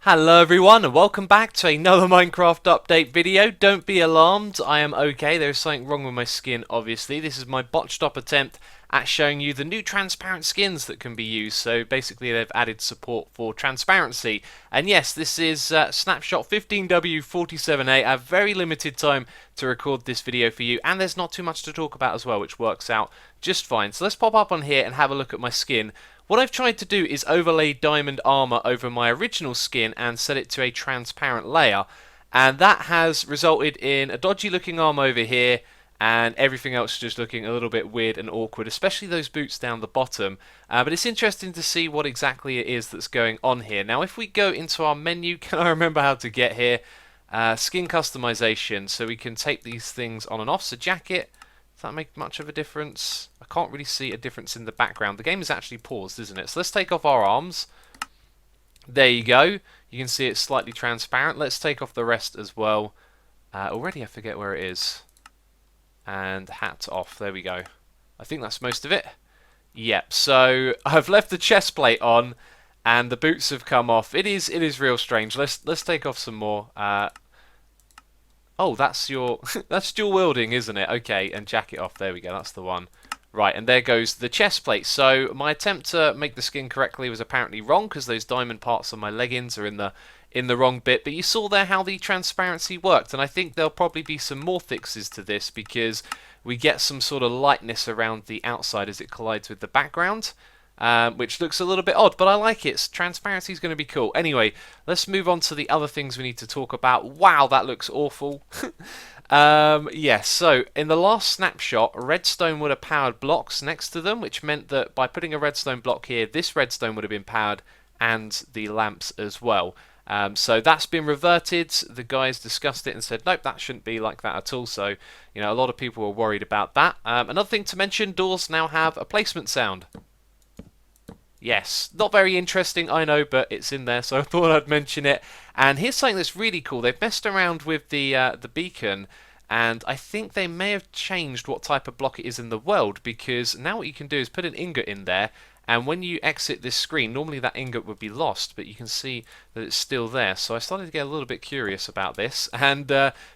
Hello everyone and welcome back to another Minecraft update video. Don't be alarmed, I am okay. There's something wrong with my skin obviously. This is my botched up attempt at showing you the new transparent skins that can be used. So basically they've added support for transparency. And yes, this is Snapshot 15w47a. I have very limited time to record this video for you, and there's not too much to talk about as well, which works out just fine. So let's pop up on here and have a look at my skin. What I've tried to do is overlay diamond armor over my original skin and set it to a transparent layer, and that has resulted in a dodgy looking arm over here and everything else just looking a little bit weird and awkward, especially those boots down the bottom. But it's interesting to see what exactly it is that's going on here. Now if we go into our menu, can I remember how to get here? Skin customization, so we can take these things on and off. So jacket, does that make much of a difference? I can't really see a difference in the background. The game is actually paused, isn't it? So let's take off our arms. There you go. You can see it's slightly transparent. Let's take off the rest as well. Already I forget where it is. And hat off. There we go. I think that's most of it. Yep, so I've left the chest plate on and the boots have come off. It is real strange. Let's take off some more. Oh, that's your that's dual wielding, isn't it? Okay, and jacket off. There we go. That's the one. Right, and there goes the chest plate. So my attempt to make the skin correctly was apparently wrong because those diamond parts on my leggings are in the wrong bit. But you saw there how the transparency worked, and I think there'll probably be some more fixes to this because we get some sort of lightness around the outside as it collides with the background. Which looks a little bit odd, but I like it. Transparency is going to be cool. Anyway, let's move on to the other things we need to talk about. Wow, that looks awful. Yes, so in the last snapshot, redstone would have powered blocks next to them, which meant that by putting a redstone block here, this redstone would have been powered and the lamps as well. So that's been reverted. The guys discussed it and said, nope, that shouldn't be like that at all. So, you know, a lot of people were worried about that. Another thing to mention, doors now have a placement sound. Yes, not very interesting, I know, but it's in there, so I thought I'd mention it. And here's something that's really cool. They've messed around with the beacon, and I think they may have changed what type of block it is in the world, because now what you can do is put an ingot in there, and when you exit this screen, normally that ingot would be lost, but you can see that it's still there. So I started to get a little bit curious about this, and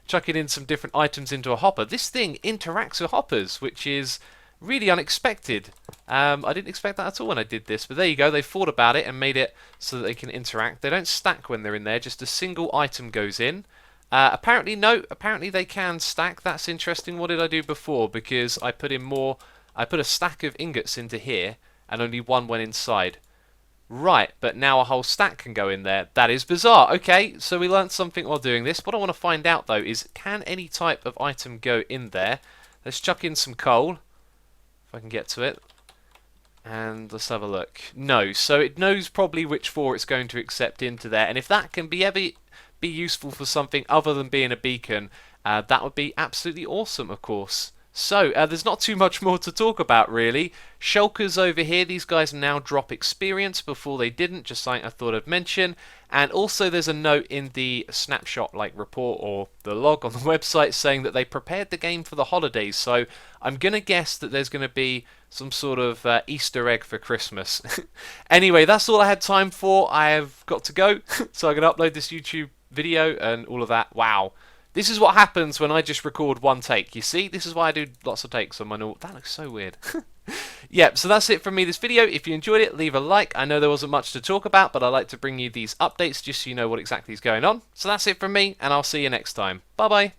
chucking in some different items into a hopper. This thing interacts with hoppers, which is really unexpected. I didn't expect that at all when I did this, but there you go. They thought about it and made it so that they can interact. They don't stack when they're in there, just a single item goes in. Apparently, no, apparently they can stack. That's interesting. What did I do before? Because I put in more, I put a stack of ingots into here and only one went inside. Right, but now a whole stack can go in there. That is bizarre. Okay, so we learned something while doing this. What I want to find out though is, can any type of item go in there? Let's chuck in some coal. If I can get to it. And let's have a look. No, so it knows probably which four it's going to accept into there. And if that can be useful for something other than being a beacon, that would be absolutely awesome, of course. So, there's not too much more to talk about, really. Shulkers over here, these guys now drop experience. Before they didn't, just something I thought I'd mention. And also there's a note in the snapshot report or the log on the website saying that they prepared the game for the holidays. So I'm going to guess that there's going to be some sort of Easter egg for Christmas. Anyway, that's all I had time for. I have got to go. So I'm going to upload this YouTube video and all of that. Wow. This is what happens when I just record one take. You see, this is why I do lots of takes on my normal. That looks so weird. Yep, so that's it from me this video. If you enjoyed it, leave a like. I know there wasn't much to talk about, but I like to bring you these updates just so you know what exactly is going on. So that's it from me, and I'll see you next time. Bye-bye.